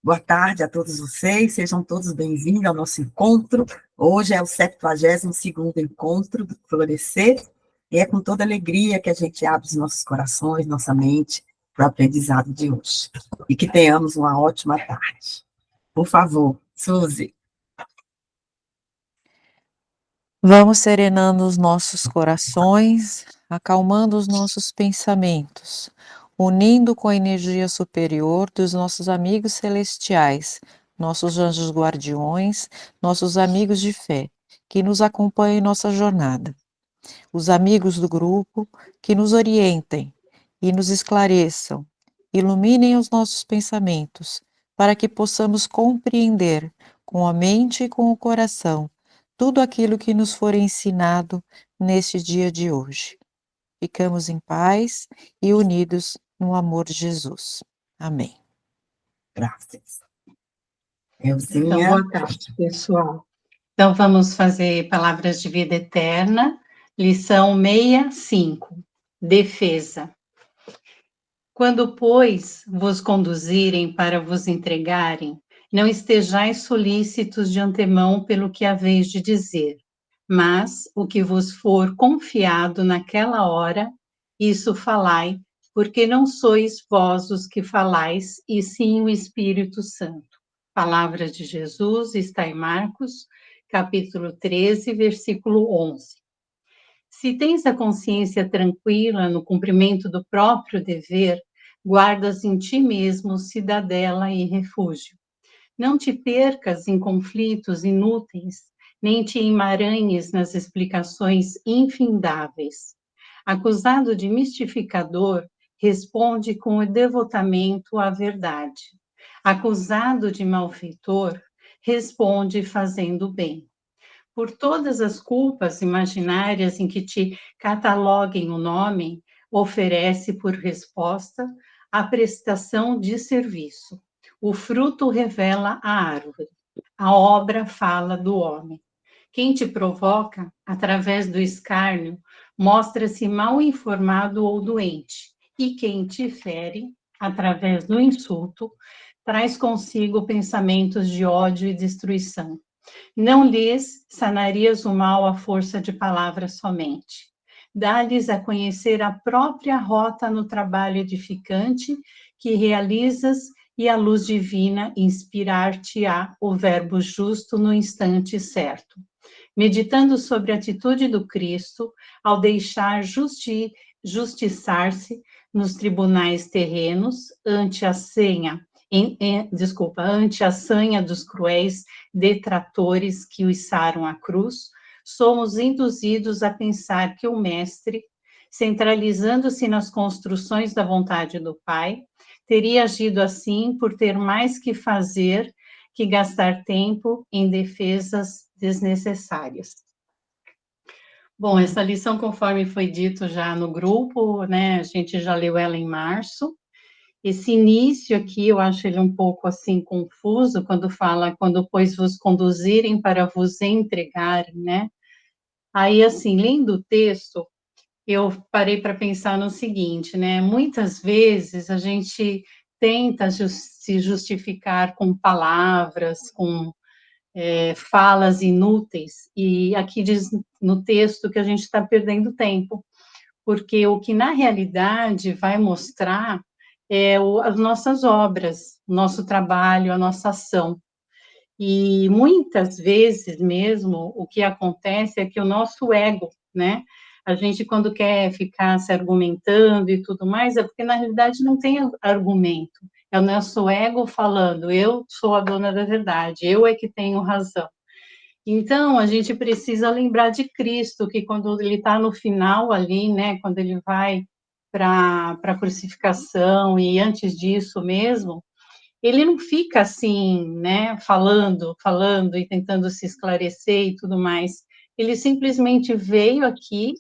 Boa tarde a todos vocês, sejam todos bem-vindos ao nosso encontro. Hoje é o 72º encontro do Florescer, e é com toda alegria que a gente abre os nossos corações, nossa mente, para o aprendizado de hoje. E que tenhamos uma ótima tarde. Por favor, Suzy. Vamos serenando os nossos corações, acalmando os nossos pensamentos, unindo com a energia superior dos nossos amigos celestiais, nossos anjos guardiões, nossos amigos de fé, que nos acompanham em nossa jornada. Os amigos do grupo que nos orientem e nos esclareçam, iluminem os nossos pensamentos, para que possamos compreender com a mente e com o coração tudo aquilo que nos for ensinado neste dia de hoje. Ficamos em paz e unidos no amor de Jesus. Amém. Graças. Então, boa tarde, pessoal. Então, vamos fazer Palavras de Vida Eterna, lição 65, Defesa. Quando, pois, vos conduzirem para vos entregarem, não estejais solícitos de antemão pelo que haveis de dizer, mas o que vos for confiado naquela hora, isso falai, porque não sois vós os que falais, e sim o Espírito Santo. Palavra de Jesus está em Marcos, capítulo 13, versículo 11. Se tens a consciência tranquila no cumprimento do próprio dever, guardas em ti mesmo cidadela e refúgio. Não te percas em conflitos inúteis, nem te emaranhes nas explicações infindáveis. Acusado de mistificador, responde com o devotamento à verdade. Acusado de malfeitor, responde fazendo bem. Por todas as culpas imaginárias em que te cataloguem o nome, oferece por resposta a prestação de serviço. O fruto revela a árvore, a obra fala do homem. Quem te provoca, através do escárnio, mostra-se mal informado ou doente, e quem te fere, através do insulto, traz consigo pensamentos de ódio e destruição. Não lhes sanarias o mal à força de palavras somente. Dá-lhes a conhecer a própria rota no trabalho edificante que realizas e a luz divina inspirar-te-á o verbo justo no instante certo. Meditando sobre a atitude do Cristo, ao deixar justiçar-se nos tribunais terrenos, ante a ante a sanha dos cruéis detratores que o içaram à cruz, somos induzidos a pensar que o Mestre, centralizando-se nas construções da vontade do Pai, teria agido assim por ter mais que fazer que gastar tempo em defesas desnecessárias. Bom, essa lição, conforme foi dito já no grupo, né, a gente já leu ela em março. Esse início aqui, eu acho ele um pouco assim confuso, quando fala, quando pois vos conduzirem para vos entregarem, né? Aí, assim, lendo o texto, eu parei para pensar no seguinte, né? Muitas vezes a gente tenta se justificar com palavras, com falas inúteis, e aqui diz no texto que a gente está perdendo tempo, porque o que na realidade vai mostrar as nossas obras, o nosso trabalho, a nossa ação. E muitas vezes mesmo o que acontece é que o nosso ego, né? A gente, quando quer ficar se argumentando e tudo mais, é porque na realidade não tem argumento. É o nosso ego falando, eu sou a dona da verdade, eu é que tenho razão. Então, a gente precisa lembrar de Cristo, que quando ele está no final ali, né, quando ele vai para a crucificação, e antes disso mesmo, ele não fica assim, né, falando e tentando se esclarecer e tudo mais. Ele simplesmente veio aqui,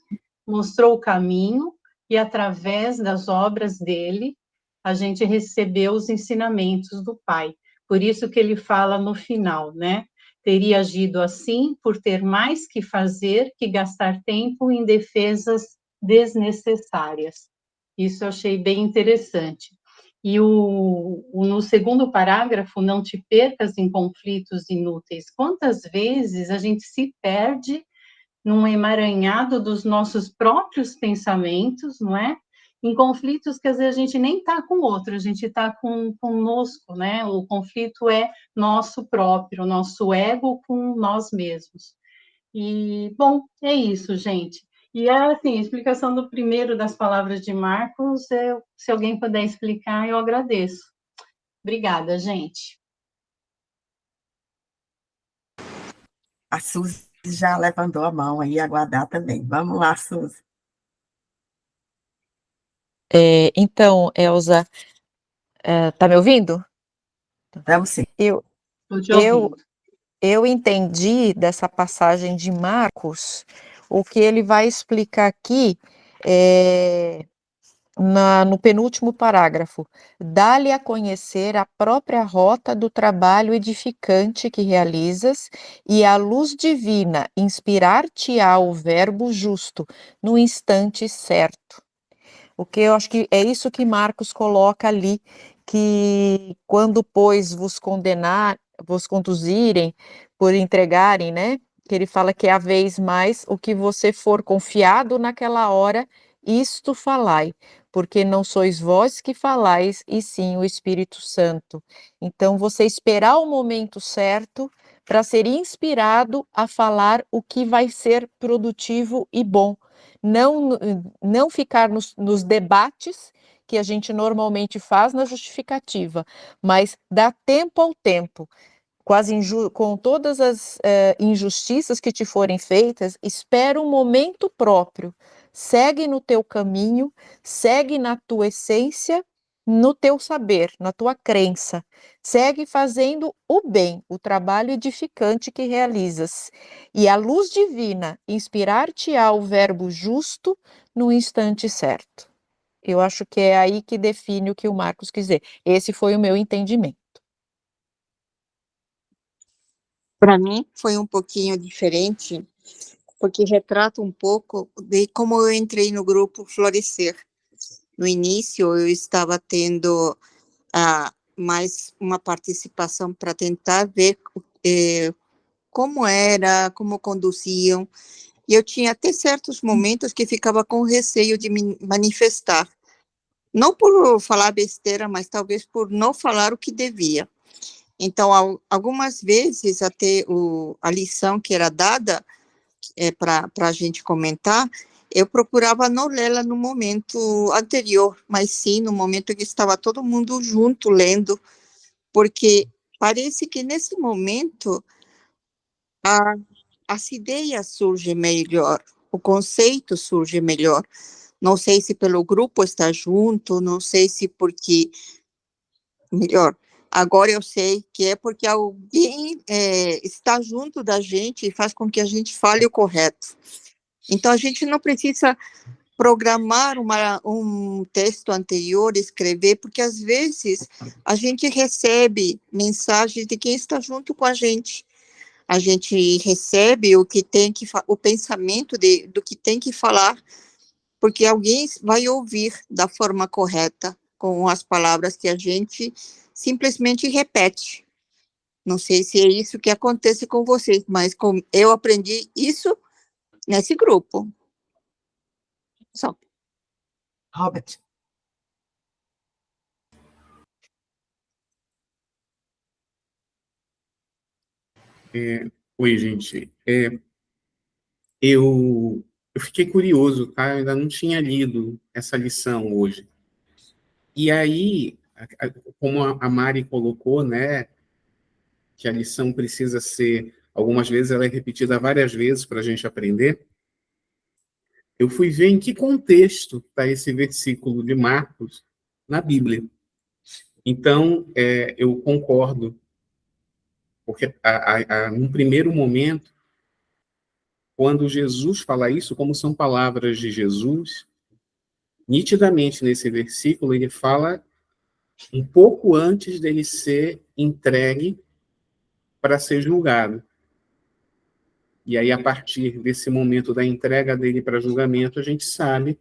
mostrou o caminho, e através das obras dele, a gente recebeu os ensinamentos do Pai. Por isso que ele fala no final, né? Teria agido assim por ter mais que fazer que gastar tempo em defesas desnecessárias. Isso eu achei bem interessante. E no segundo parágrafo, não te percas em conflitos inúteis. Quantas vezes a gente se perde num emaranhado dos nossos próprios pensamentos, não é? Em conflitos que às vezes a gente nem está com o outro, a gente está conosco, né? O conflito é nosso próprio, nosso ego com nós mesmos. E, bom, é isso, gente. E, assim, a explicação do primeiro das palavras de Marcos, se alguém puder explicar, eu agradeço. Obrigada, gente. A Suzy já levantou a mão aí, aguardar também. Vamos lá, Suzy. Então, Elza, tá me ouvindo? Vamos sim. Estou te Eu, ouvindo. eu entendi dessa passagem de Marcos, o que ele vai explicar aqui no penúltimo parágrafo. Dá-lhe a conhecer a própria rota do trabalho edificante que realizas e a luz divina inspirar-te-á o verbo justo no instante certo. O que eu acho que é isso que Marcos coloca ali, que quando, pois, vos condenar, vos conduzirem por entregarem, né? Que ele fala que é a vez mais o que você for confiado naquela hora, isto falai, porque não sois vós que falais, e sim o Espírito Santo. Então, você esperar o momento certo para ser inspirado a falar o que vai ser produtivo e bom. Não ficar nos debates que a gente normalmente faz na justificativa, mas dar tempo ao tempo, com todas as injustiças que te forem feitas, espera um momento próprio, segue no teu caminho, segue na tua essência, no teu saber, na tua crença, segue fazendo o bem, o trabalho edificante que realizas, e a luz divina inspirar-te-á o verbo justo no instante certo. Eu acho que é aí que define o que o Marcos quis dizer. Esse foi o meu entendimento. Para mim foi um pouquinho diferente, porque retrata um pouco de como eu entrei no grupo Florescer. No início, eu estava tendo mais uma participação para tentar ver como era, como conduziam, e eu tinha até certos momentos que ficava com receio de me manifestar. Não por falar besteira, mas talvez por não falar o que devia. Então, algumas vezes, até a lição que era dada para a gente comentar, eu procurava não lê-la no momento anterior, mas sim no momento que estava todo mundo junto lendo, porque parece que nesse momento as ideias surgem melhor, o conceito surge melhor. Não sei se pelo grupo estar junto, não sei se porque melhor. Agora eu sei que é porque alguém está junto da gente e faz com que a gente fale o correto. Então, a gente não precisa programar um texto anterior, escrever, porque às vezes a gente recebe mensagens de quem está junto com a gente. A gente recebe o pensamento do que tem que falar, porque alguém vai ouvir da forma correta, com as palavras que a gente simplesmente repete. Não sei se é isso que acontece com vocês, mas eu aprendi isso nesse grupo. Só. Robert. Oi, gente. Eu fiquei curioso, tá? Eu ainda não tinha lido essa lição hoje. E aí, como a Mari colocou, né, que a lição precisa ser, algumas vezes ela é repetida várias vezes para a gente aprender, eu fui ver em que contexto está esse versículo de Marcos na Bíblia. Então, eu concordo, porque num primeiro momento, quando Jesus fala isso, como são palavras de Jesus, nitidamente nesse versículo ele fala um pouco antes dele ser entregue para ser julgado. E aí, a partir desse momento da entrega dele para julgamento, a gente sabe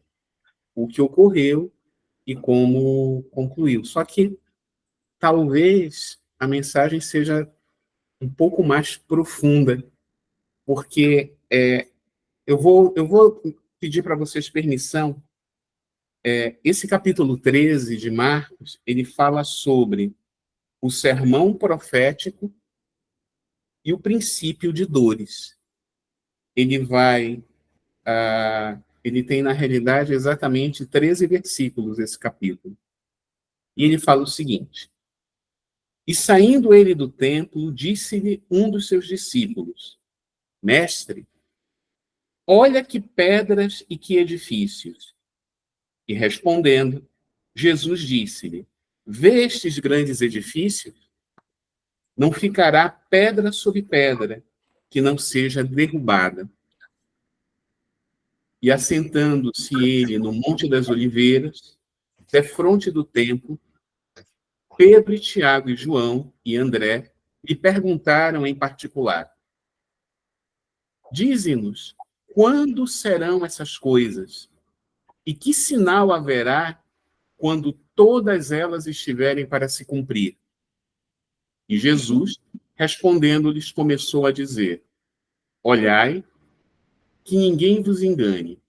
o que ocorreu e como concluiu. Só que talvez a mensagem seja um pouco mais profunda, porque eu vou pedir para vocês permissão. Esse capítulo 13 de Marcos, ele fala sobre o sermão profético e o princípio de dores. Ele tem, na realidade, exatamente 13 versículos, esse capítulo. E ele fala o seguinte: E saindo ele do templo, disse-lhe um dos seus discípulos: Mestre, olha que pedras e que edifícios. E respondendo, Jesus disse-lhe: Vê estes grandes edifícios? Não ficará pedra sobre pedra que não seja derrubada. E assentando-se ele no Monte das Oliveiras, defronte do templo, Pedro e Tiago e João e André lhe perguntaram em particular: Dize-nos, quando serão essas coisas? E que sinal haverá quando todas elas estiverem para se cumprir? E Jesus, respondendo-lhes, começou a dizer: Olhai, que ninguém vos engane,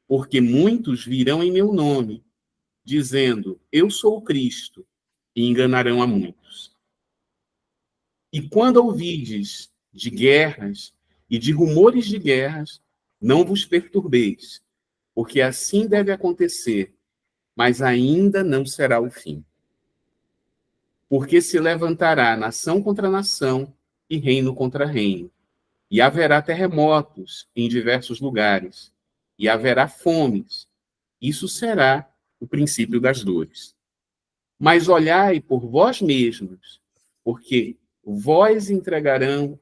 porque muitos virão em meu nome, dizendo: Eu sou o Cristo, e enganarão a muitos. E quando ouvides de guerras e de rumores de guerras, não vos perturbeis, porque assim deve acontecer, mas ainda não será o fim. Porque se levantará nação contra nação e reino contra reino, e haverá terremotos em diversos lugares, e haverá fomes. Isso será o princípio das dores. Mas olhai por vós mesmos, porque vos entregarão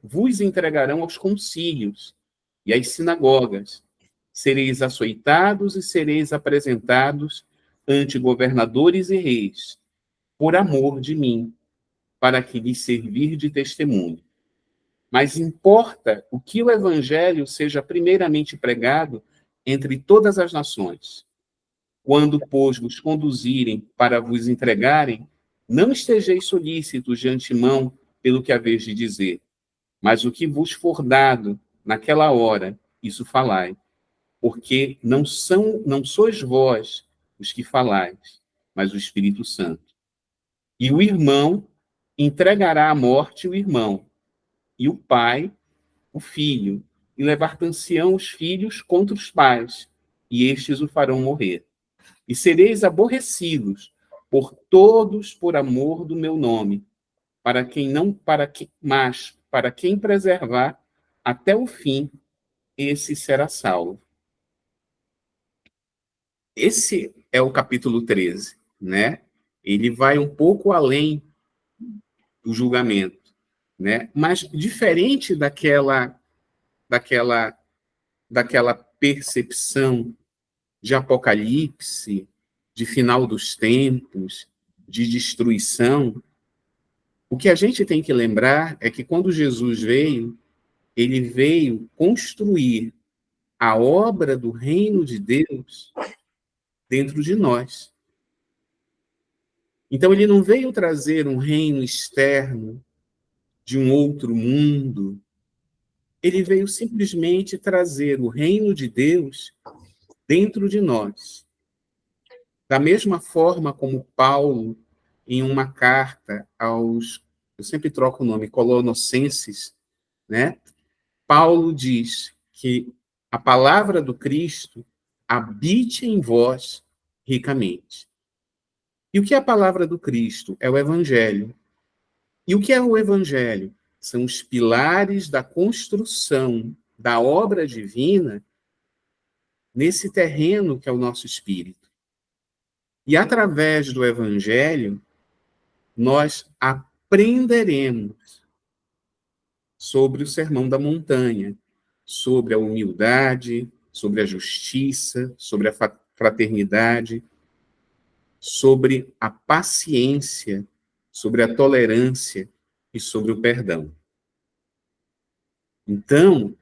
aos concílios e às sinagogas. Sereis açoitados e sereis apresentados ante governadores e reis, por amor de mim, para que lhes servir de testemunho. Mas importa o que o evangelho seja primeiramente pregado entre todas as nações. Quando, pois, vos conduzirem para vos entregarem, não estejeis solícitos de antemão pelo que haveis de dizer, mas o que vos for dado naquela hora, isso falai, porque não sois vós os que falais, mas o Espírito Santo. E o irmão entregará à morte o irmão, e o pai o filho, e levar-te-ão os filhos contra os pais, e estes o farão morrer. E sereis aborrecidos por todos por amor do meu nome, mas para quem preservar até o fim, esse será salvo. Esse é o capítulo 13, né? Ele vai um pouco além do julgamento, né? Mas diferente daquela percepção de apocalipse, de final dos tempos, de destruição, o que a gente tem que lembrar é que quando Jesus veio, ele veio construir a obra do reino de Deus dentro de nós. Então, ele não veio trazer um reino externo de um outro mundo. Ele veio simplesmente trazer o reino de Deus dentro de nós. Da mesma forma como Paulo, em uma carta aos, eu sempre troco o nome, Colossenses, né? Paulo diz que a palavra do Cristo habite em vós ricamente. E o que é a palavra do Cristo? É o Evangelho. E o que é o Evangelho? São os pilares da construção da obra divina nesse terreno que é o nosso espírito. E através do Evangelho, nós aprenderemos sobre o Sermão da Montanha, sobre a humildade, sobre a justiça, sobre a fraternidade, sobre a paciência, sobre a tolerância e sobre o perdão. Então,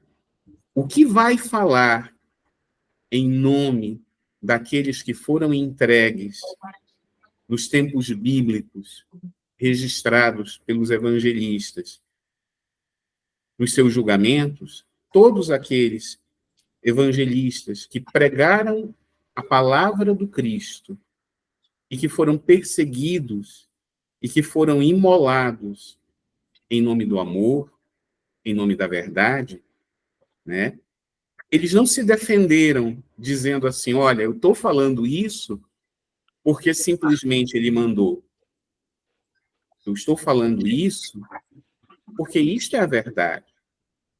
o que vai falar em nome daqueles que foram entregues nos tempos bíblicos, registrados pelos evangelistas, nos seus julgamentos, todos aqueles evangelistas que pregaram a palavra do Cristo e que foram perseguidos e que foram imolados em nome do amor, em nome da verdade, né? Eles não se defenderam dizendo assim, olha, eu estou falando isso porque simplesmente ele mandou. Eu estou falando isso porque isto é a verdade.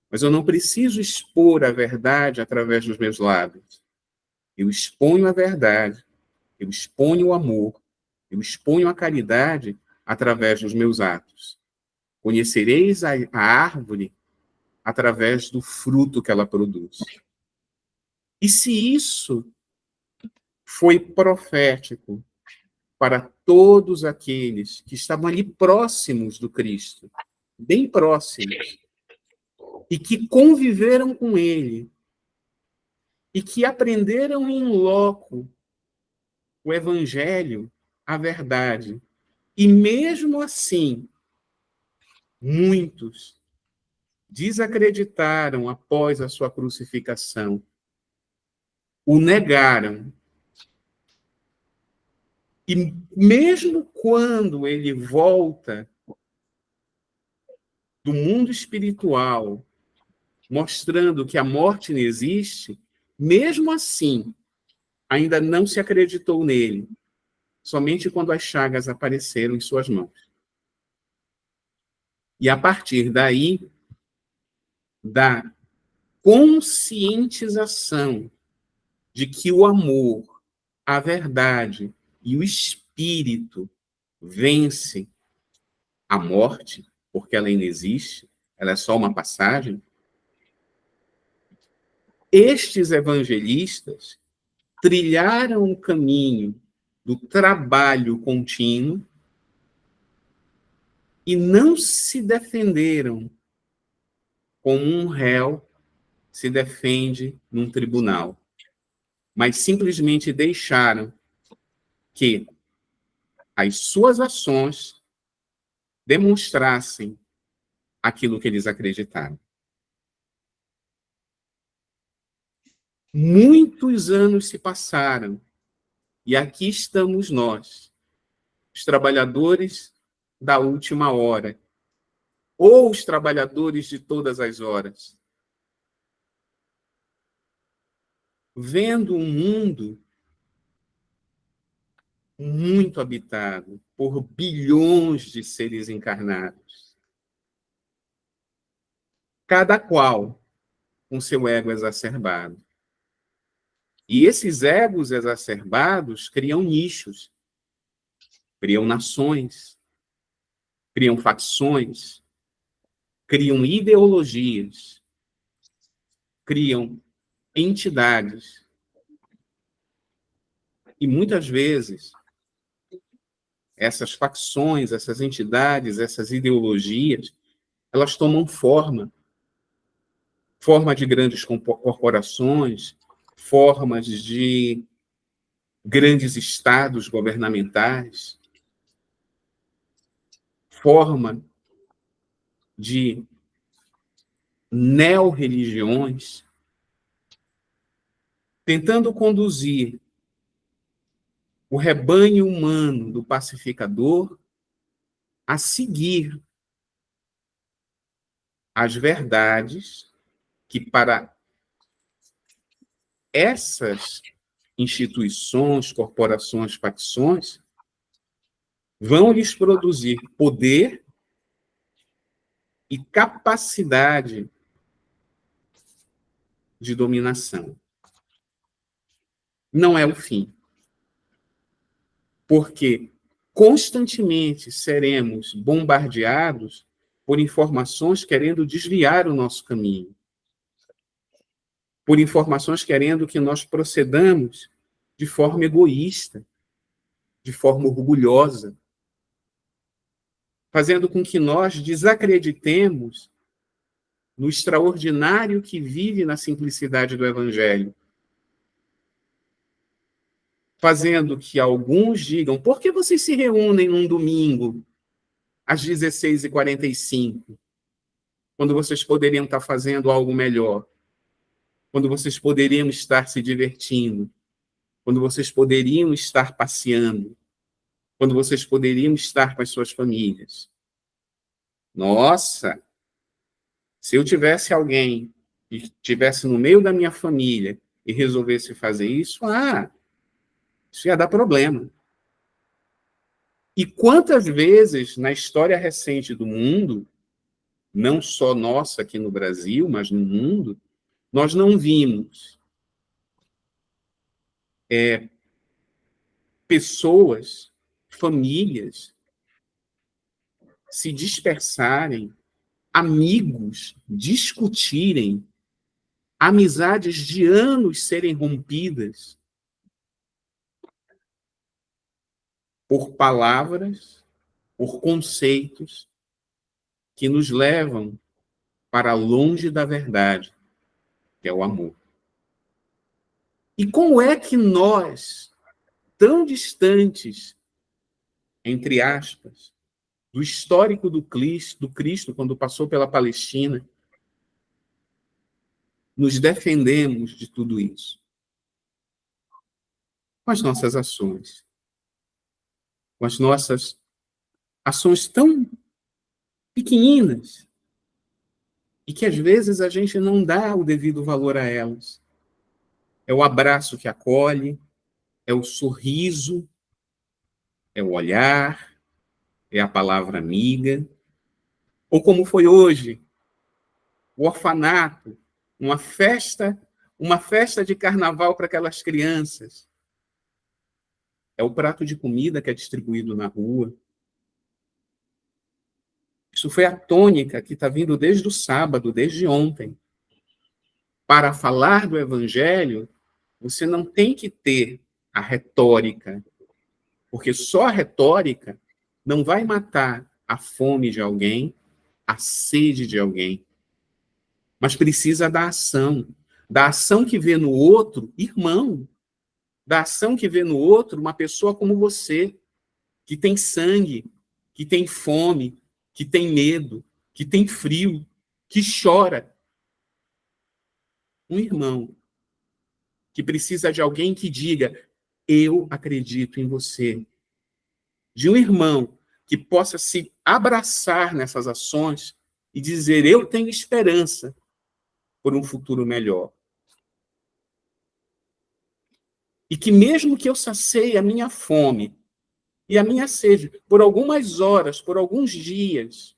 Mas eu não preciso expor a verdade através dos meus lábios. Eu exponho a verdade, eu exponho o amor, eu exponho a caridade através dos meus atos. Conhecereis a árvore através do fruto que ela produz. E se isso foi profético para todos aqueles que estavam ali próximos do Cristo, bem próximos, e que conviveram com ele, e que aprenderam em loco o Evangelho, a verdade. E mesmo assim, muitos desacreditaram após a sua crucificação, o negaram. E mesmo quando ele volta do mundo espiritual, mostrando que a morte não existe, mesmo assim, ainda não se acreditou nele, somente quando as chagas apareceram em suas mãos. E a partir daí, da conscientização de que o amor, a verdade e o espírito vence a morte, porque ela ainda existe, ela é só uma passagem, estes evangelistas trilharam o caminho do trabalho contínuo e não se defenderam como um réu se defende num tribunal, mas simplesmente deixaram que as suas ações demonstrassem aquilo que eles acreditaram. Muitos anos se passaram e aqui estamos nós, os trabalhadores da última hora, ou os trabalhadores de todas as horas, vendo um mundo muito habitado por bilhões de seres encarnados, cada qual com seu ego exacerbado. E esses egos exacerbados criam nichos, criam nações, criam facções, criam ideologias, criam entidades. E muitas vezes essas facções, essas entidades, essas ideologias, elas tomam forma de grandes corporações, formas de grandes estados governamentais, forma de neo-religiões, tentando conduzir o rebanho humano do pacificador a seguir as verdades que, para essas instituições, corporações, facções, vão lhes produzir poder e capacidade de dominação. Não é o fim. Porque constantemente seremos bombardeados por informações querendo desviar o nosso caminho, por informações querendo que nós procedamos de forma egoísta, de forma orgulhosa, fazendo com que nós desacreditemos no extraordinário que vive na simplicidade do Evangelho. fazendo que alguns digam: por que vocês se reúnem num domingo às 16h45, quando vocês poderiam estar fazendo algo melhor, quando vocês poderiam estar se divertindo, quando vocês poderiam estar passeando, quando vocês poderiam estar com as suas famílias? Nossa, se eu tivesse alguém que estivesse no meio da minha família e resolvesse fazer isso, isso ia dar problema. E quantas vezes na história recente do mundo, não só nossa aqui no Brasil, mas no mundo, nós não vimos pessoas, famílias se dispersarem, amigos discutirem, amizades de anos serem rompidas por palavras, por conceitos que nos levam para longe da verdade, que é o amor. E como é que nós, tão distantes, entre aspas, do histórico do Cristo quando passou pela Palestina, nos defendemos de tudo isso? Com as nossas ações. Com as nossas ações tão pequeninas e que às vezes a gente não dá o devido valor a elas. É o abraço que acolhe, é o sorriso, é o olhar, é a palavra amiga. Ou como foi hoje, o orfanato, uma festa de carnaval para aquelas crianças. É o prato de comida que é distribuído na rua. Isso foi a tônica que está vindo desde o sábado, desde ontem. Para falar do Evangelho, você não tem que ter a retórica, porque só a retórica não vai matar a fome de alguém, a sede de alguém, mas precisa da ação que vê no outro irmão, da ação que vê no outro uma pessoa como você, que tem sangue, que tem fome, que tem medo, que tem frio, que chora. Um irmão que precisa de alguém que diga: eu acredito em você. De um irmão que possa se abraçar nessas ações e dizer: eu tenho esperança por um futuro melhor. E que mesmo que eu sacie a minha fome e a minha sede por algumas horas, por alguns dias,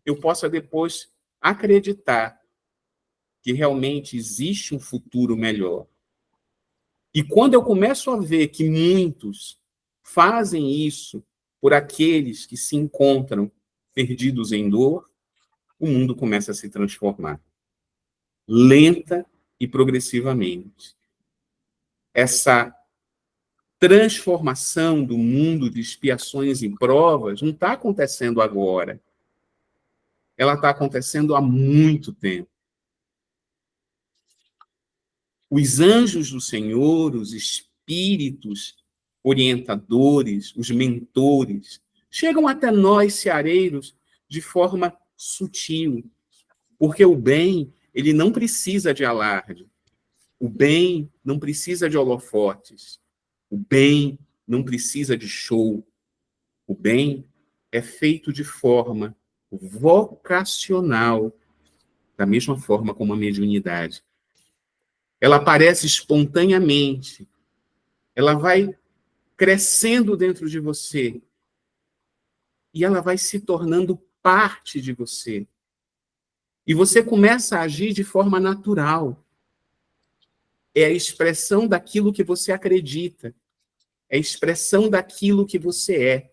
eu possa depois acreditar que realmente existe um futuro melhor. E quando eu começo a ver que muitos fazem isso por aqueles que se encontram perdidos em dor, o mundo começa a se transformar. Lenta e progressivamente. Essa transformação do mundo de expiações e provas não está acontecendo agora. Ela está acontecendo há muito tempo. Os anjos do Senhor, os espíritos orientadores, os mentores, chegam até nós, ceareiros, de forma sutil, porque o bem, ele não precisa de alarde, o bem não precisa de holofotes, o bem não precisa de show, o bem é feito de forma vocacional, da mesma forma como a mediunidade. Ela aparece espontaneamente, ela vai crescendo dentro de você e ela vai se tornando parte de você. E você começa a agir de forma natural. É a expressão daquilo que você acredita, é a expressão daquilo que você é.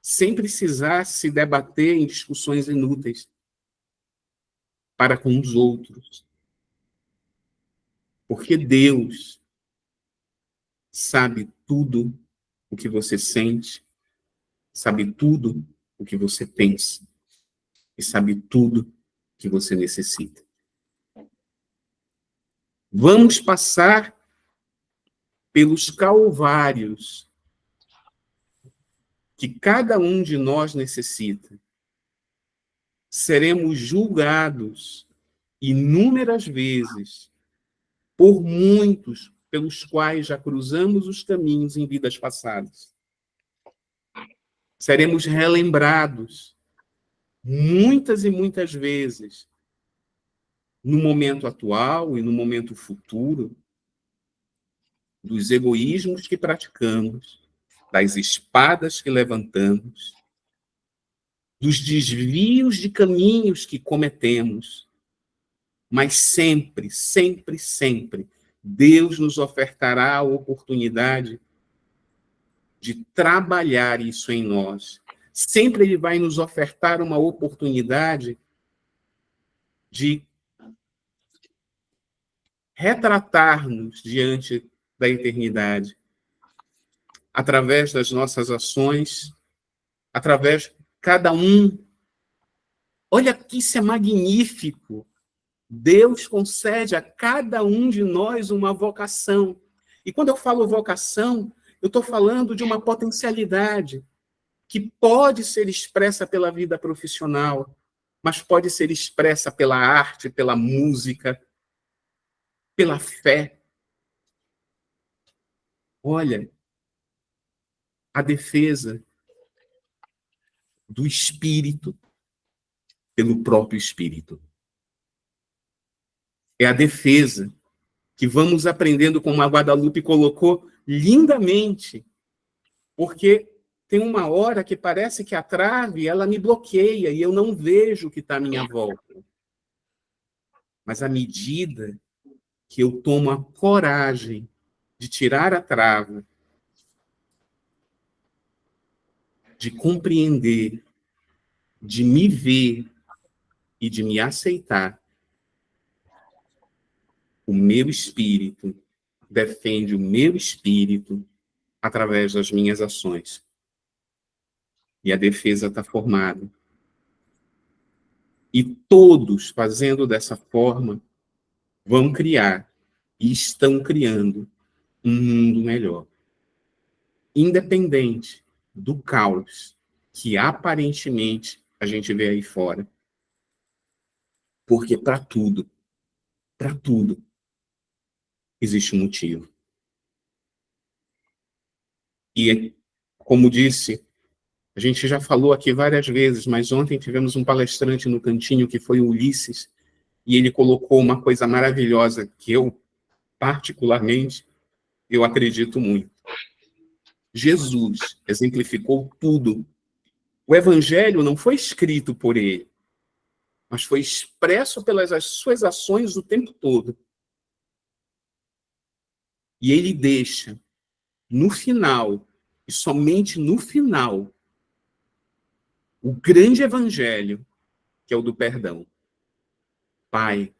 Sem precisar se debater em discussões inúteis para com os outros. Porque Deus sabe tudo o que você sente, sabe tudo o que você pensa e sabe tudo que você necessita. Vamos passar pelos calvários que cada um de nós necessita. Seremos julgados inúmeras vezes por muitos pelos quais já cruzamos os caminhos em vidas passadas. Seremos relembrados muitas e muitas vezes no momento atual e no momento futuro dos egoísmos que praticamos, das espadas que levantamos, dos desvios de caminhos que cometemos, mas sempre, sempre, sempre, Deus nos ofertará a oportunidade de trabalhar isso em nós. Sempre Ele vai nos ofertar uma oportunidade de retratar-nos diante da eternidade, através das nossas ações, através de cada um. Olha que isso é magnífico. Deus concede a cada um de nós uma vocação. E quando eu falo vocação, eu estou falando de uma potencialidade que pode ser expressa pela vida profissional, mas pode ser expressa pela arte, pela música, pela fé. Olha, a defesa do espírito pelo próprio espírito. É a defesa que vamos aprendendo, como a Guadalupe colocou lindamente, porque tem uma hora que parece que a trave, ela me bloqueia e eu não vejo o que está à minha volta. Mas à medida que eu tomo a coragem de tirar a trava, de compreender, de me ver e de me aceitar, o meu espírito defende o meu espírito através das minhas ações. E a defesa está formada. E todos, fazendo dessa forma, vão criar e estão criando um mundo melhor. Independente do caos que aparentemente a gente vê aí fora. Porque para tudo, existe um motivo. E, como disse, a gente já falou aqui várias vezes, mas ontem tivemos um palestrante no cantinho que foi o Ulisses, e ele colocou uma coisa maravilhosa que eu, particularmente, eu acredito muito. Jesus exemplificou tudo. O Evangelho não foi escrito por ele, mas foi expresso pelas suas ações o tempo todo. E ele deixa, no final, e somente no final, o grande Evangelho, que é o do perdão. Pai,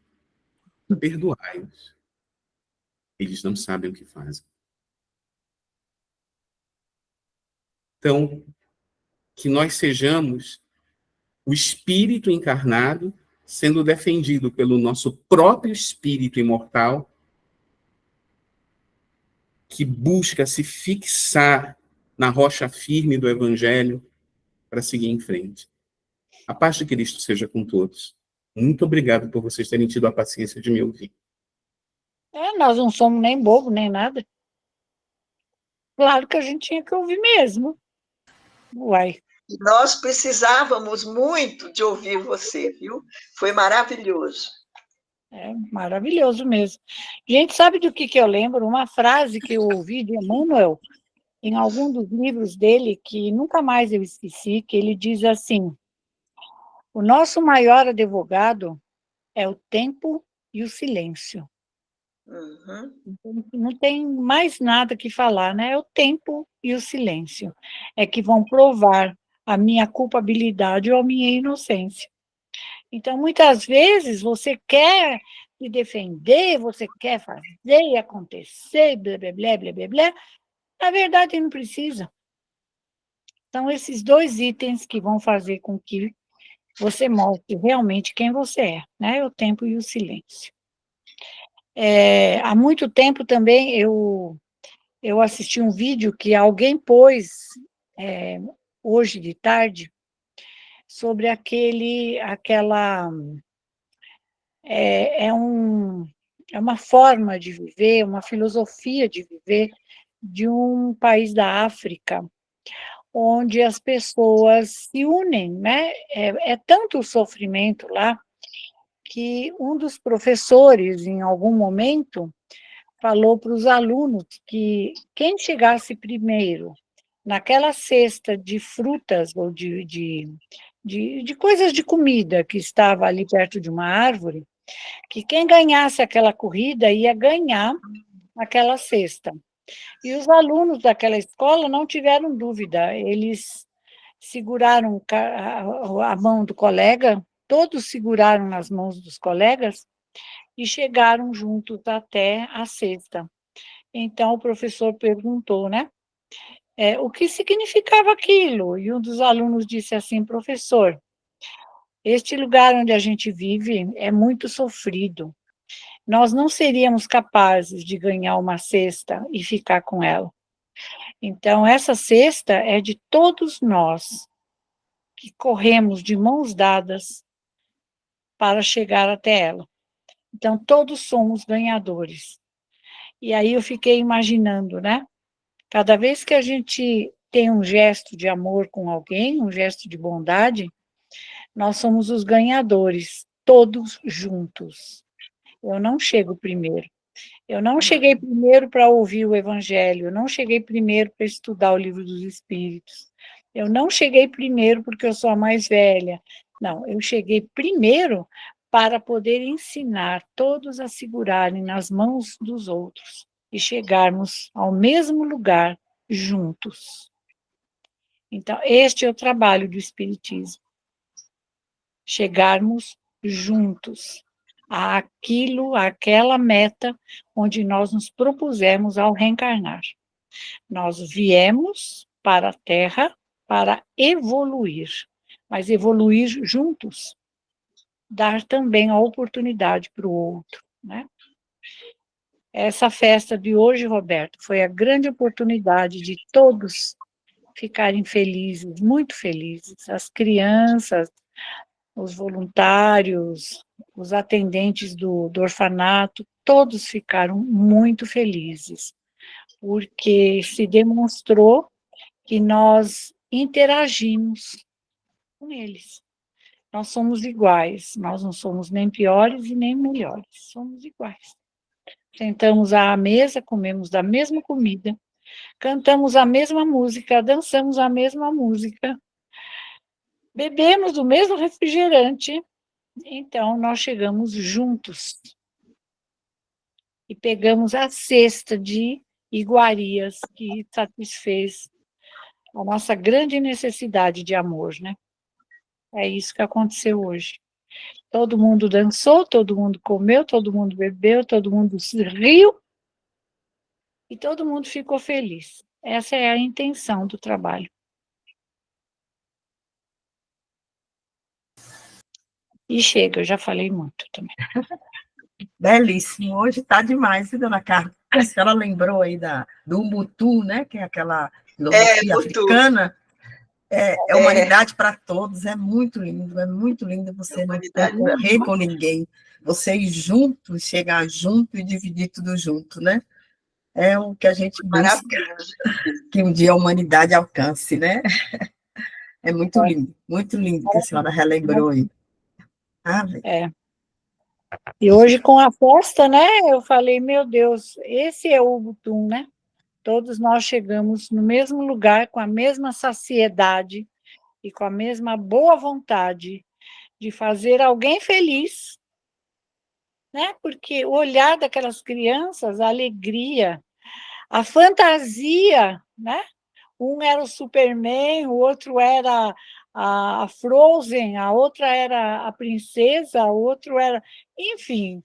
perdoai-os. Eles não sabem o que fazem. Então, que nós sejamos o Espírito encarnado sendo defendido pelo nosso próprio Espírito imortal, que busca se fixar na rocha firme do Evangelho para seguir em frente. A paz de Cristo seja com todos. Muito obrigado por vocês terem tido a paciência de me ouvir. Nós não somos nem bobo, nem nada. Claro que a gente tinha que ouvir mesmo. Uai. Nós precisávamos muito de ouvir você, viu? Foi maravilhoso. É maravilhoso mesmo. Gente, sabe do que eu lembro? Uma frase que eu ouvi de Emmanuel, em algum dos livros dele, que nunca mais eu esqueci, que ele diz assim: o nosso maior advogado é o tempo e o silêncio. Uhum. Não tem mais nada que falar, né? É o tempo e o silêncio. É que vão provar a minha culpabilidade ou a minha inocência. Então, muitas vezes, você quer se defender, você quer fazer e acontecer, blá, blá, blá, blá, blá, blá. Na verdade, não precisa. São esses dois itens que vão fazer com que você mostre realmente quem você é, né? O tempo e o silêncio. Há muito tempo também eu assisti um vídeo que alguém pôs, hoje de tarde, sobre aquela... É uma forma de viver, uma filosofia de viver de um país da África, onde as pessoas se unem, né? É tanto o sofrimento lá, que um dos professores, em algum momento, falou para os alunos que quem chegasse primeiro naquela cesta de frutas ou de coisas de comida que estava ali perto de uma árvore, que quem ganhasse aquela corrida ia ganhar aquela cesta. E os alunos daquela escola não tiveram dúvida, eles seguraram a mão do colega, todos seguraram nas mãos dos colegas e chegaram juntos até a cesta. Então, o professor perguntou, né, o que significava aquilo? E um dos alunos disse assim: professor, este lugar onde a gente vive é muito sofrido. Nós não seríamos capazes de ganhar uma cesta e ficar com ela. Então, essa cesta é de todos nós que corremos de mãos dadas para chegar até ela. Então, todos somos ganhadores. E aí eu fiquei imaginando, né? Cada vez que a gente tem um gesto de amor com alguém, um gesto de bondade, nós somos os ganhadores, todos juntos. Eu não chego primeiro. Eu não cheguei primeiro para ouvir o Evangelho, eu não cheguei primeiro para estudar o Livro dos Espíritos, eu não cheguei primeiro porque eu sou a mais velha. Não, eu cheguei primeiro para poder ensinar todos a segurarem nas mãos dos outros e chegarmos ao mesmo lugar juntos. Então, este é o trabalho do Espiritismo. Chegarmos juntos àquela meta onde nós nos propusemos ao reencarnar. Nós viemos para a Terra para evoluir, mas evoluir juntos, dar também a oportunidade para o outro, né? Essa festa de hoje, Roberto, foi a grande oportunidade de todos ficarem felizes, muito felizes, as crianças, os voluntários, os atendentes do orfanato, todos ficaram muito felizes, porque se demonstrou que nós interagimos com eles. Nós somos iguais, nós não somos nem piores e nem melhores, somos iguais. Sentamos à mesa, comemos da mesma comida, cantamos a mesma música, dançamos a mesma música, bebemos o mesmo refrigerante. Então, nós chegamos juntos e pegamos a cesta de iguarias que satisfez a nossa grande necessidade de amor, né? É isso que aconteceu hoje. Todo mundo dançou, todo mundo comeu, todo mundo bebeu, todo mundo riu e todo mundo ficou feliz. Essa é a intenção do trabalho. E chega, eu já falei muito também. Belíssimo, hoje está demais, dona Carla? A senhora lembrou aí do Ubuntu, né, que é aquela filosofia africana, é humanidade para todos, é muito lindo você não concorrer com ninguém, você ir junto, chegar junto e dividir tudo junto, né? É o que a gente busca, que um dia a humanidade alcance, né? É muito lindo que a senhora relembrou aí. E hoje, com a festa, né, eu falei, meu Deus, esse é o Ubuntu, né? Todos nós chegamos no mesmo lugar, com a mesma saciedade e com a mesma boa vontade de fazer alguém feliz, né? Porque o olhar daquelas crianças, a alegria, a fantasia, né? Um era o Superman, o outro era a Frozen, a outra era a princesa, o outro era... Enfim,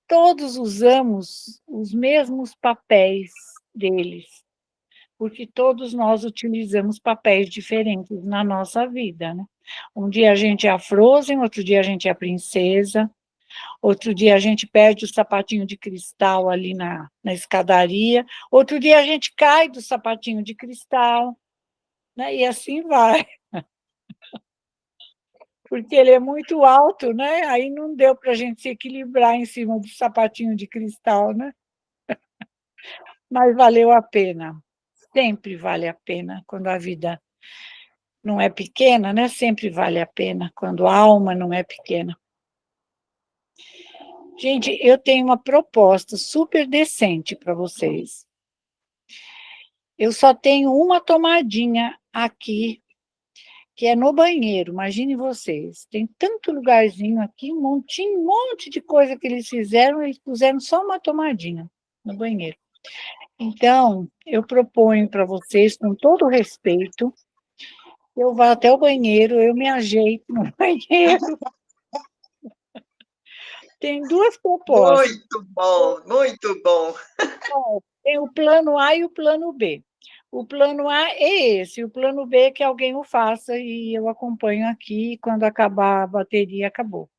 todos usamos os mesmos papéis deles, porque todos nós utilizamos papéis diferentes na nossa vida, né? Um dia a gente é a Frozen, outro dia a gente é a princesa, Outro dia a gente perde o sapatinho de cristal ali na escadaria, outro dia a gente cai do sapatinho de cristal, né? E assim vai. Porque ele é muito alto, né? Aí não deu para a gente se equilibrar em cima do sapatinho de cristal, né? Mas valeu a pena. Sempre vale a pena quando a vida não é pequena, né? Sempre vale a pena quando a alma não é pequena. Gente, eu tenho uma proposta super decente para vocês. Eu só tenho uma tomadinha aqui, que é no banheiro, imagine vocês. Tem tanto lugarzinho aqui, um monte de coisa que eles fizeram, eles puseram só uma tomadinha no banheiro. Então, eu proponho para vocês, com todo respeito, eu vá até o banheiro, eu me ajeito no banheiro. Tem duas propostas. Muito bom, muito bom. Tem o plano A e o plano B. O plano A é esse, o plano B é que alguém o faça e eu acompanho aqui, quando acabar a bateria, acabou.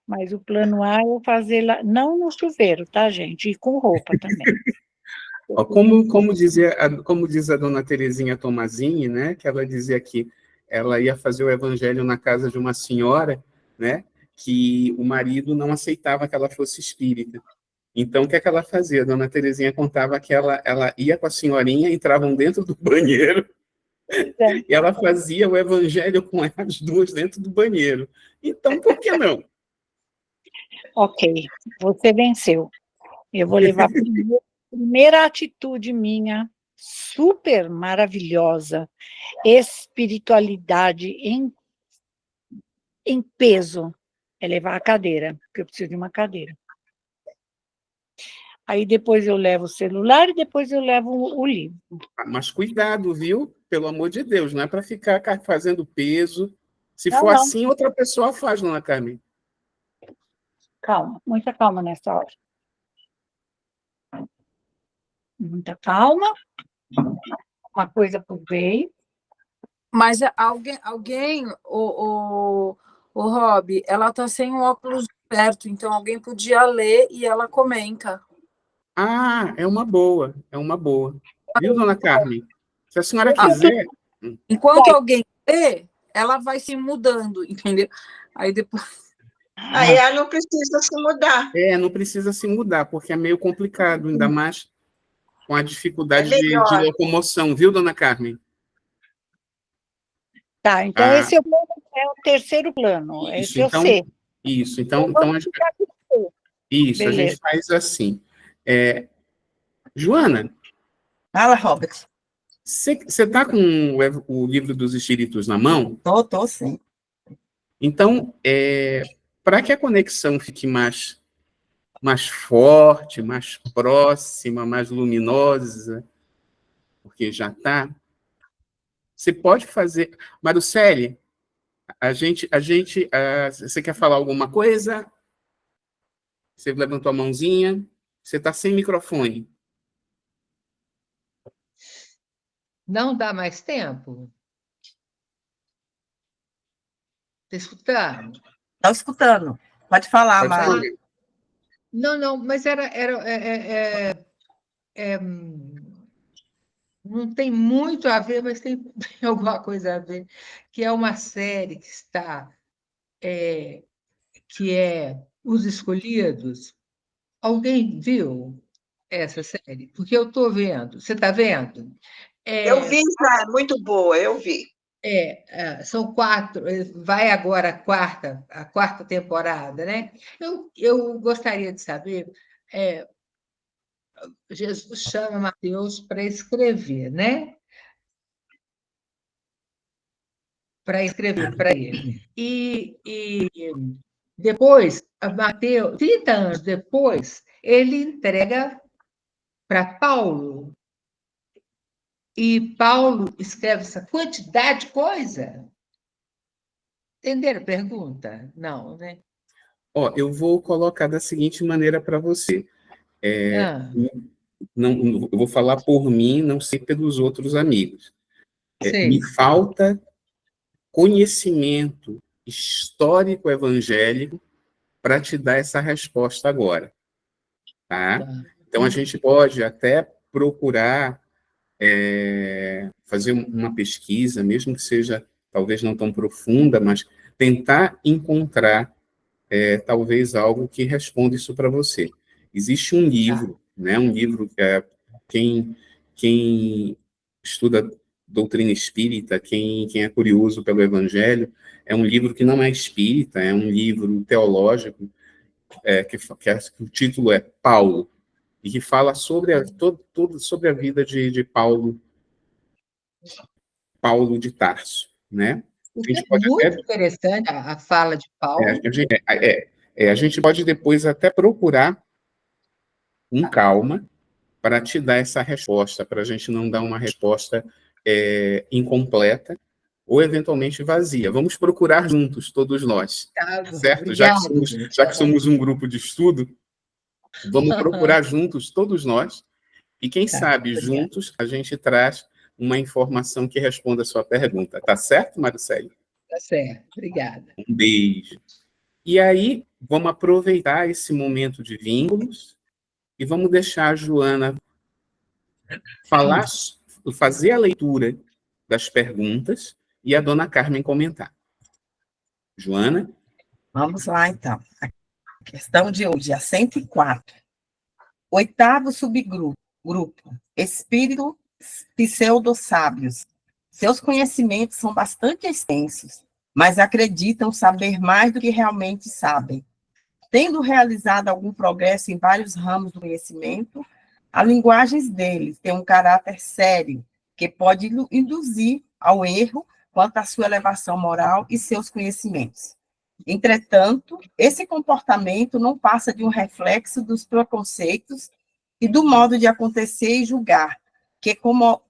Mas o plano A é eu fazer lá, não no chuveiro, tá, gente? E com roupa também. Ó, como diz a dona Terezinha Tomazini, né, que ela dizia que ela ia fazer o evangelho na casa de uma senhora, né, que o marido não aceitava que ela fosse espírita. Então, o que é que ela fazia? A dona Terezinha contava que ela ia com a senhorinha, entravam dentro do banheiro, e ela fazia o evangelho com as duas dentro do banheiro. Então, por que não? Ok, você venceu. Eu vou levar a primeira atitude minha, super maravilhosa, espiritualidade em peso, é levar a cadeira, porque eu preciso de uma cadeira. Aí depois eu levo o celular e depois eu levo o livro. Mas cuidado, viu? Pelo amor de Deus, não é para ficar fazendo peso. Se Não, for não, assim, outra pessoa faz, dona Carmen. calma, muita calma nessa hora. Muita calma, uma coisa por vez. Mas o Rob, ela tá sem o óculos perto, então alguém podia ler e ela comenta. Ah, é uma boa, é uma boa. Viu, dona Carmen? Se a senhora Esse é o quiser. Enquanto alguém lê, ela vai se mudando, entendeu? Aí depois. Aí ela não precisa se mudar. Não precisa se mudar, porque é meio complicado, ainda mais com a dificuldade É de melhor. locomoção, viu, dona Carmen? Tá, então Ah, esse é o terceiro plano, isso, esse eu sei. então, Vamos ficar com você. isso, a gente Beleza. faz assim. Joana, Fala, Robert. você está com o livro dos Espíritos na mão? Tô sim. Então, para que a conexão fique mais forte, mais próxima, mais luminosa, porque já está, você pode fazer. Marucele, você quer falar alguma coisa? Você levantou a mãozinha? Você está sem microfone. Não dá mais tempo? Está escutando? Estou escutando. Pode falar, Pode falar. Mari. Não, mas não tem muito a ver, mas tem alguma coisa a ver, que é uma série que está, que é Os Escolhidos. Alguém viu essa série? Porque eu estou vendo. Você está vendo? Eu vi, muito boa, eu vi. São 4, vai agora a quarta temporada, né? Eu gostaria de saber, Jesus chama Mateus para escrever, né? Para escrever para ele. E depois, Mateus, 30 anos depois, ele entrega para Paulo. E Paulo escreve essa quantidade de coisa. Entenderam a pergunta? Não, né? Eu vou colocar da seguinte maneira para você. Eu vou falar por mim, não sei pelos outros amigos. Me falta conhecimento histórico evangélico para te dar essa resposta agora, tá? Então, a gente pode até procurar fazer uma pesquisa, mesmo que seja talvez não tão profunda, mas tentar encontrar talvez algo que responda isso para você. Existe um livro, né? Um livro que quem estuda doutrina espírita, quem é curioso pelo Evangelho, é um livro que não é espírita, é um livro teológico, que o título é Paulo, e que fala sobre sobre a vida de Paulo de Tarso, né? A gente pode Muito interessante a fala de Paulo. a gente pode depois até procurar com calma para te dar essa resposta, para a gente não dar uma resposta incompleta ou eventualmente vazia. Vamos procurar juntos, todos nós, certo? Já que somos um grupo de estudo, vamos procurar juntos, todos nós, e quem sabe juntos a gente traz uma informação que responda a sua pergunta. Tá certo, Maricele? Tá certo, obrigada. Um beijo. E aí, vamos aproveitar esse momento de vínculos e vamos deixar a Joana fazer a leitura das perguntas e a dona Carmen comentar. Joana? Vamos lá, então. A questão de hoje, a 104. 8º subgrupo, espíritos pseudo-sábios. Seus conhecimentos são bastante extensos, mas acreditam saber mais do que realmente sabem. Tendo realizado algum progresso em vários ramos do conhecimento, a linguagem deles tem um caráter sério, que pode induzir ao erro quanto à sua elevação moral e seus conhecimentos. Entretanto, esse comportamento não passa de um reflexo dos preconceitos e do modo de acontecer e julgar, que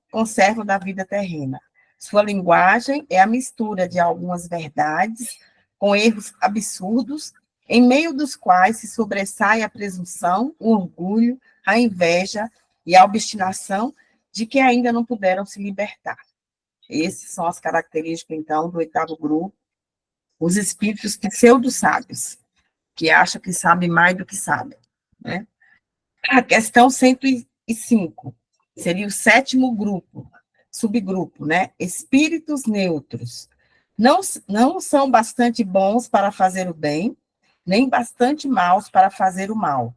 conservam da vida terrena. Sua linguagem é a mistura de algumas verdades com erros absurdos, em meio dos quais se sobressai a presunção, o orgulho, a inveja e a obstinação de que ainda não puderam se libertar. Essas são as características, então, do 8º grupo, os espíritos pseudo-sábios, que acham que sabem mais do que sabem, né? A questão 105 seria o 7º grupo, subgrupo, né? Espíritos neutros. Não são bastante bons para fazer o bem, nem bastante maus para fazer o mal.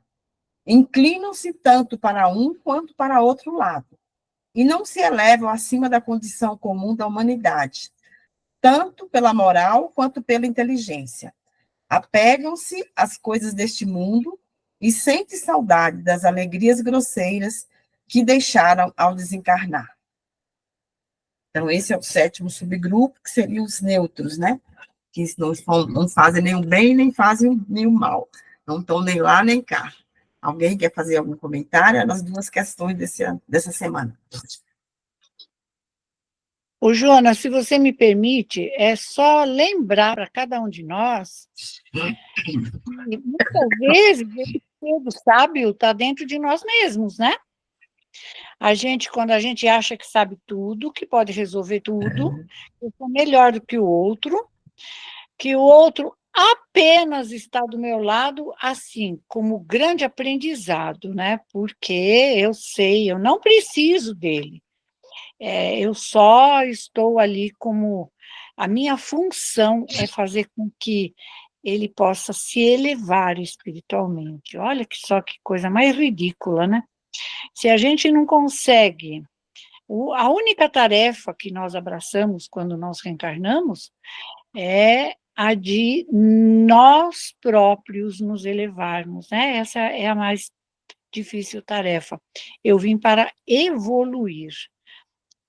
Inclinam-se tanto para um quanto para outro lado, e não se elevam acima da condição comum da humanidade, tanto pela moral quanto pela inteligência. Apegam-se às coisas deste mundo e sentem saudade das alegrias grosseiras que deixaram ao desencarnar. Então, esse é o 7º subgrupo, que seriam os neutros, né? Que não fazem nem o bem, nem fazem nem o mal. Não estão nem lá, nem cá. Alguém quer fazer algum comentário nas duas questões dessa semana? Ô, Joana, se você me permite, é só lembrar para cada um de nós que muitas vezes esse pseudo sábio está dentro de nós mesmos, né? Quando a gente acha que sabe tudo, que pode resolver tudo, que eu sou melhor do que o outro apenas está do meu lado, assim, como grande aprendizado, né? Porque eu sei, eu não preciso dele. Eu só estou ali como... A minha função é fazer com que ele possa se elevar espiritualmente. Olha que coisa mais ridícula, né? Se a gente não consegue... A única tarefa que nós abraçamos quando nós reencarnamos é a de nós próprios nos elevarmos, né? Essa é a mais difícil tarefa. Eu vim para evoluir.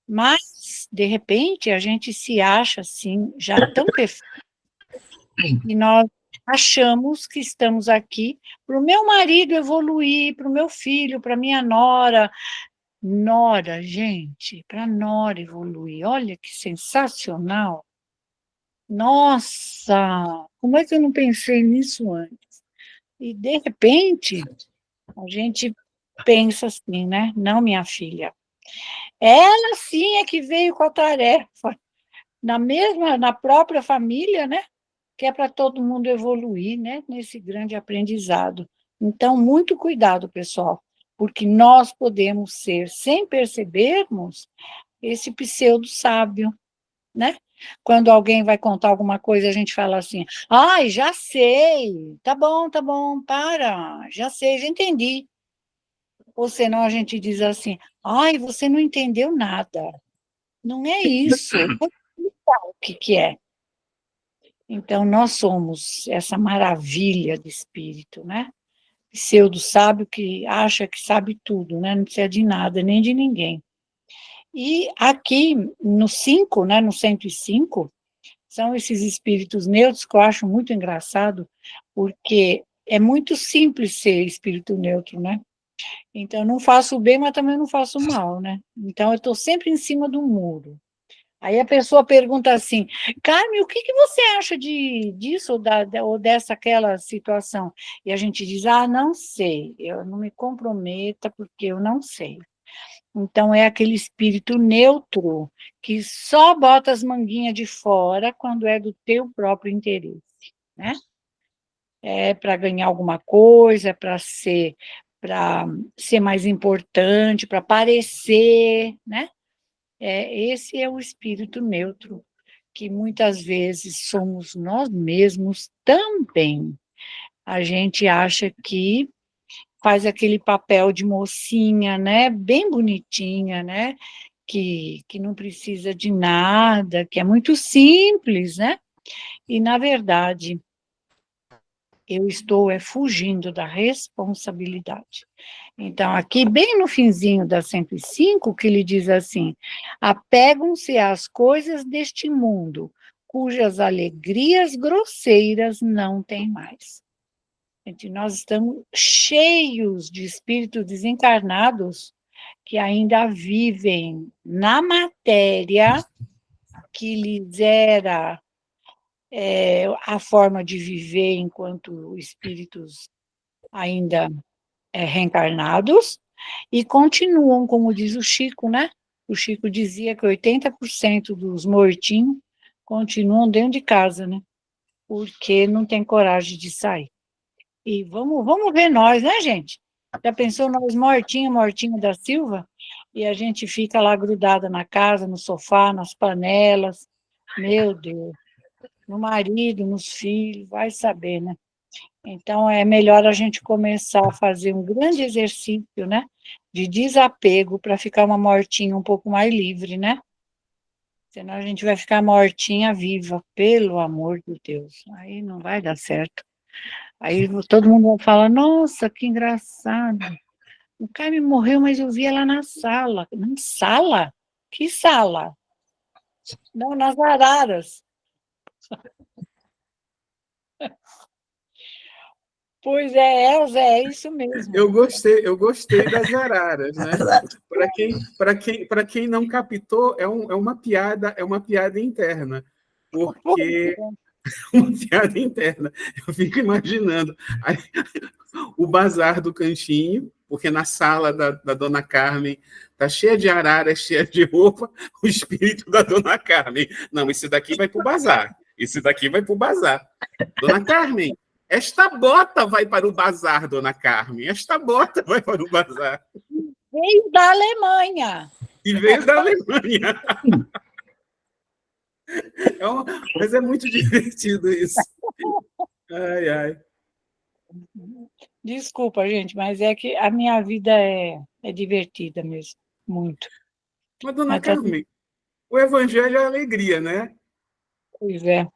Mas, de repente, a gente se acha, assim, já tão perfeito, e nós achamos que estamos aqui para o meu marido evoluir, para o meu filho, para a minha nora. Nora, gente, para a nora evoluir. Olha que sensacional. Nossa, como é que eu não pensei nisso antes? E, de repente, a gente pensa assim, né? Não, minha filha. Ela sim é que veio com a tarefa, na própria família, né? que é para todo mundo evoluir, né, nesse grande aprendizado. Então, muito cuidado, pessoal, porque nós podemos ser, sem percebermos, esse pseudo-sábio, né? Quando alguém vai contar alguma coisa, a gente fala assim, ai, já sei, tá bom, para, já sei, já entendi. Ou senão a gente diz assim, ai, você não entendeu nada. Não é isso, vou explicar o que é. Então, nós somos essa maravilha de espírito, né? Pseudo-sábio que acha que sabe tudo, né? Não precisa de nada, nem de ninguém. E aqui, no 5, né, no 105, são esses espíritos neutros que eu acho muito engraçado, porque é muito simples ser espírito neutro, né? Então, eu não faço bem, mas também não faço mal, né? Então, eu estou sempre em cima do muro. Aí a pessoa pergunta assim, Carmen, o que você acha disso ou dessa, aquela situação? E a gente diz, não sei, eu não me comprometa porque eu não sei. Então, é aquele espírito neutro que só bota as manguinhas de fora quando é do teu próprio interesse, né? É para ganhar alguma coisa, para ser mais importante, para parecer, né? Esse é o espírito neutro, que muitas vezes somos nós mesmos também. A gente acha que faz aquele papel de mocinha, né, bem bonitinha, né, que não precisa de nada, que é muito simples, né? E, na verdade, eu estou fugindo da responsabilidade. Então, aqui, bem no finzinho da 105, que ele diz assim, apegam-se às coisas deste mundo, cujas alegrias grosseiras não têm mais. Gente, nós estamos cheios de espíritos desencarnados que ainda vivem na matéria que lhes era a forma de viver enquanto espíritos ainda reencarnados, e continuam, como diz o Chico, né? O Chico dizia que 80% dos mortinhos continuam dentro de casa, né? Porque não tem coragem de sair. E vamos ver nós, né, gente? Já pensou nós mortinho da Silva? E a gente fica lá grudada na casa, no sofá, nas panelas. Meu Deus. No marido, nos filhos, vai saber, né? Então, é melhor a gente começar a fazer um grande exercício, né? De desapego para ficar uma mortinha um pouco mais livre, né? Senão a gente vai ficar mortinha viva, pelo amor de Deus. Aí não vai dar certo. Aí todo mundo vai falar, nossa, que engraçado. O cara morreu, mas eu vi ela na sala. Na sala? Que sala? Não, nas araras. Pois é, Elza, é isso mesmo. Eu gostei das araras, né? Para quem não captou, é uma piada interna, porque uma piada interna. Eu fico imaginando o bazar do Canchinho, porque na sala da Dona Carmen tá cheia de araras, cheia de roupa, o espírito da Dona Carmen. Não, esse daqui vai para o bazar. Esse daqui vai para o bazar. Dona Carmen, esta bota vai para o bazar, Dona Carmen. Esta bota vai para o bazar. Veio da Alemanha. E veio da Alemanha. Mas é muito divertido isso. Ai, ai. Desculpa, gente, mas é que a minha vida é divertida mesmo, muito. Mas, Dona Carmen, o evangelho é alegria, né? Pois é.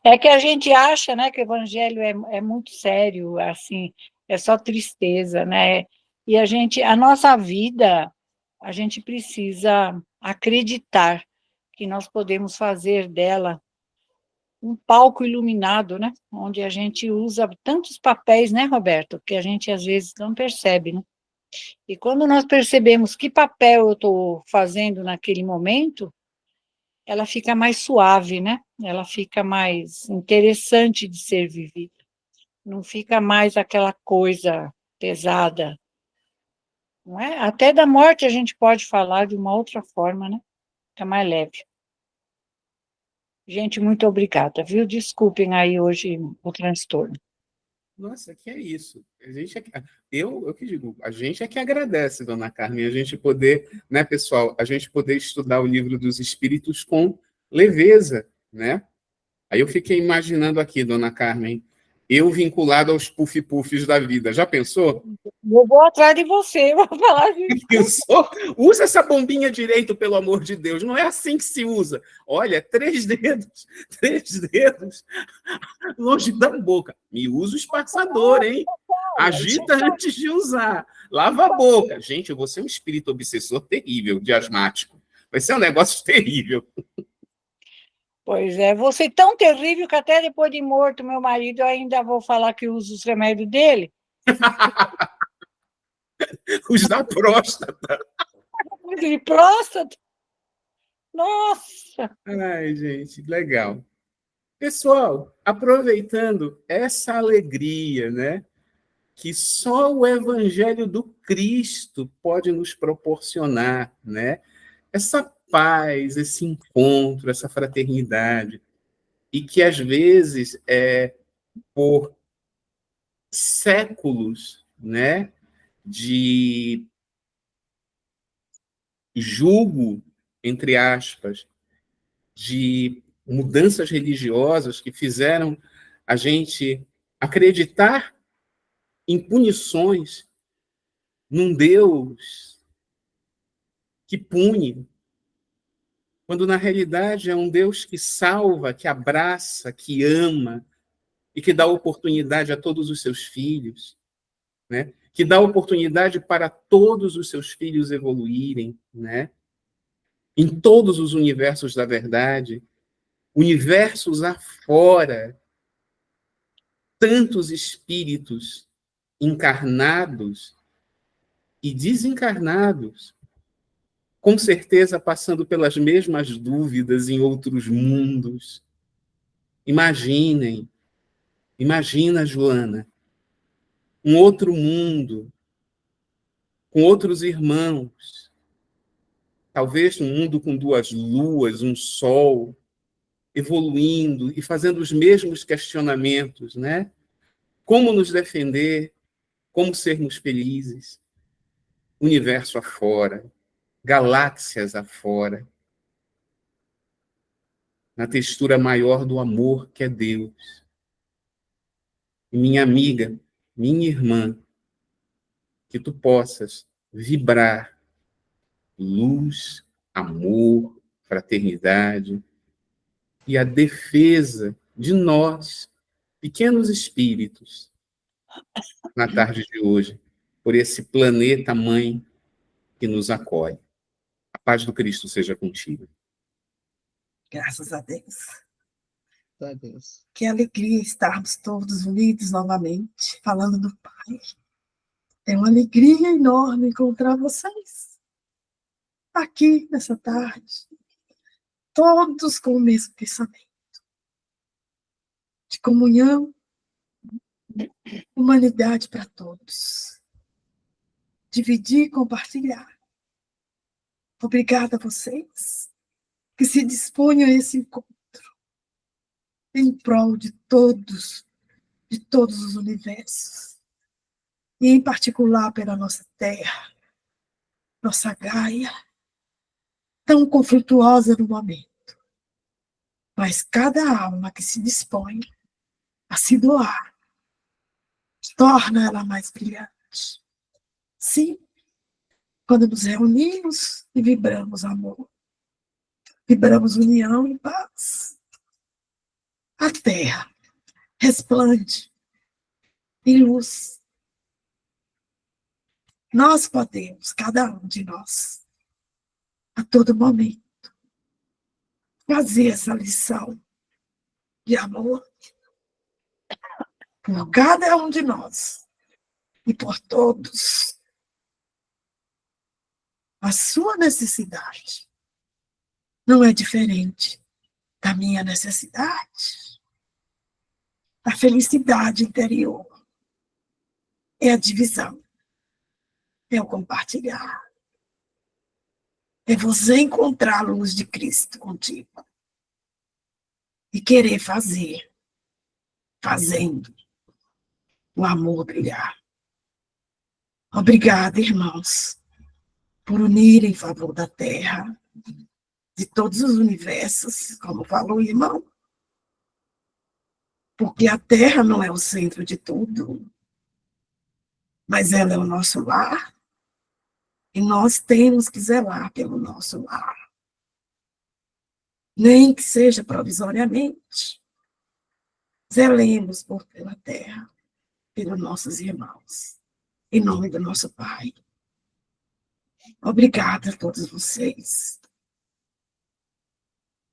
É que a gente acha, né, que o evangelho é muito sério, assim, é só tristeza, né? E a nossa vida, a gente precisa acreditar que nós podemos fazer dela um palco iluminado, né? Onde a gente usa tantos papéis, né, Roberto? Que a gente às vezes não percebe, né? E quando nós percebemos que papel eu estou fazendo naquele momento, ela fica mais suave, né? Ela fica mais interessante de ser vivida. Não fica mais aquela coisa pesada, não é? Até da morte a gente pode falar de uma outra forma, né? Fica mais leve. Gente, muito obrigada, viu? Desculpem aí hoje o transtorno. Nossa, que é isso. A gente eu que digo, a gente é que agradece, dona Carmen, a gente poder, né, pessoal, a gente poder estudar o livro dos Espíritos com leveza, né? Aí eu fiquei imaginando aqui, dona Carmen, eu vinculado aos puff-puffs da vida. Já pensou? Eu vou atrás de você, vou falar de... Pensou? Usa essa bombinha direito, pelo amor de Deus. Não é assim que se usa. Olha, 3 dedos longe da boca. Me usa o espaçador, hein? Agita antes de usar. Lava a boca. Gente, eu vou ser um espírito obsessor terrível, de asmático. Vai ser um negócio terrível. Pois é, vou ser tão terrível que até depois de morto meu marido eu ainda vou falar que uso os remédios dele. Os da próstata. De próstata. Nossa! Ai, gente, legal. Pessoal, aproveitando essa alegria, né, que só o Evangelho do Cristo pode nos proporcionar, né? Essa paz, esse encontro, essa fraternidade, e que às vezes por séculos, né, de jugo, entre aspas, de mudanças religiosas que fizeram a gente acreditar em punições num Deus que pune, quando na realidade é um Deus que salva, que abraça, que ama e que dá oportunidade a todos os seus filhos, né? Que dá oportunidade para todos os seus filhos evoluírem, né? Em todos os universos da verdade, universos afora, tantos espíritos encarnados e desencarnados, com certeza passando pelas mesmas dúvidas em outros mundos. Imagina, Joana, um outro mundo, com outros irmãos, talvez um mundo com 2 luas, um sol, evoluindo e fazendo os mesmos questionamentos, né? Como nos defender, como sermos felizes, universo afora, galáxias afora, na textura maior do amor que é Deus. E minha amiga, minha irmã, que tu possas vibrar luz, amor, fraternidade e a defesa de nós, pequenos espíritos, na tarde de hoje, por esse planeta mãe que nos acolhe. A paz do Cristo seja contigo. Graças a Deus. Meu Deus. Que alegria estarmos todos unidos novamente, falando do Pai. É uma alegria enorme encontrar vocês aqui nessa tarde, todos com o mesmo pensamento de comunhão, humanidade para todos. Dividir e compartilhar. Obrigada a vocês que se disponham a esse encontro em prol de todos os universos, e em particular pela nossa Terra, nossa Gaia, tão conflituosa no momento. Mas cada alma que se dispõe a se doar, torna ela mais brilhante. Sim, quando nos reunimos e vibramos amor, vibramos união e paz. A Terra resplende em luz. Nós podemos, cada um de nós, a todo momento, fazer essa lição de amor por cada um de nós e por todos. A sua necessidade não é diferente da minha necessidade. A felicidade interior é a divisão, é o compartilhar, é você encontrar a luz de Cristo contigo. e querer fazer, fazendo o amor brilhar. Obrigada, irmãos, por unir em favor da Terra, de todos os universos, como falou o irmão, porque a Terra não é o centro de tudo, mas ela é o nosso lar, e nós temos que zelar pelo nosso lar. Nem que seja provisoriamente, zelemos pela Terra, pelos nossos irmãos, em nome do nosso Pai. Obrigada a todos vocês,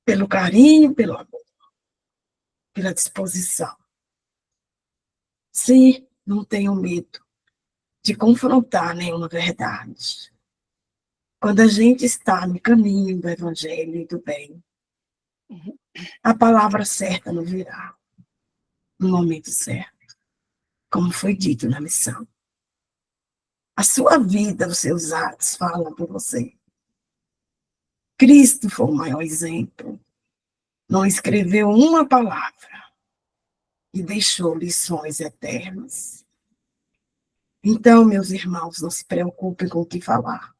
pelo carinho, pelo amor, pela disposição. Sim, não tenho medo de confrontar nenhuma verdade. Quando a gente está no caminho do Evangelho e do bem, a palavra certa não virá no momento certo, como foi dito na lição. A sua vida, os seus atos falam por você. Cristo foi o maior exemplo. Não escreveu uma palavra e deixou lições eternas. Então, meus irmãos, não se preocupem com o que falar,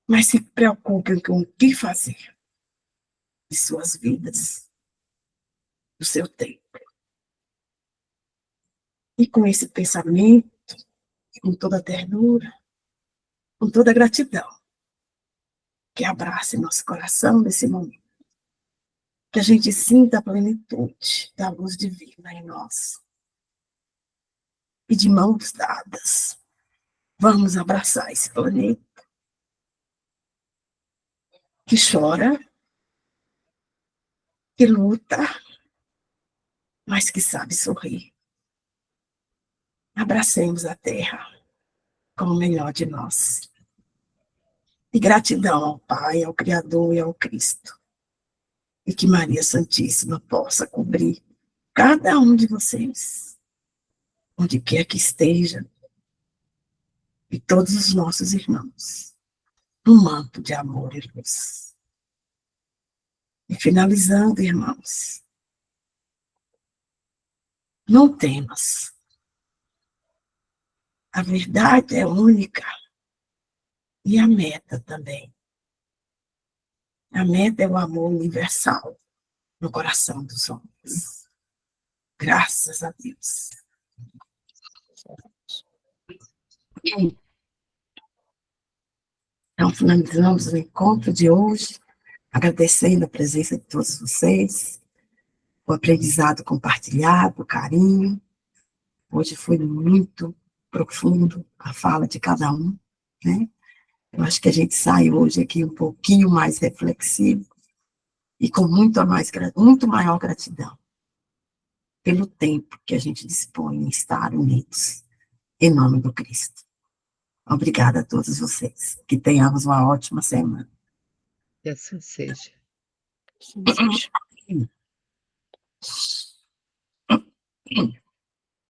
mas se preocupem com o que fazer de suas vidas, do seu tempo. E com esse pensamento, com toda ternura, com toda gratidão, que abrace nosso coração nesse momento, que a gente sinta a plenitude da luz divina em nós. E de mãos dadas, vamos abraçar esse planeta que chora, que luta, mas que sabe sorrir. Abracemos a Terra com o melhor de nós. E gratidão ao Pai, ao Criador e ao Cristo. E que Maria Santíssima possa cobrir cada um de vocês, onde quer que esteja, e todos os nossos irmãos, num manto de amor e luz. E finalizando, irmãos, não temas. A verdade é única. E a meta também. A meta é o amor universal no coração dos homens. Graças a Deus. Então, finalizamos o encontro de hoje, agradecendo a presença de todos vocês, o aprendizado compartilhado, o carinho. Hoje foi muito profundo a fala de cada um, né? Eu acho que a gente sai hoje aqui um pouquinho mais reflexivo e com muito maior gratidão pelo tempo que a gente dispõe em estar unidos, em nome do Cristo. Obrigada a todos vocês. Que tenhamos uma ótima semana. Que assim seja. Sim, seja.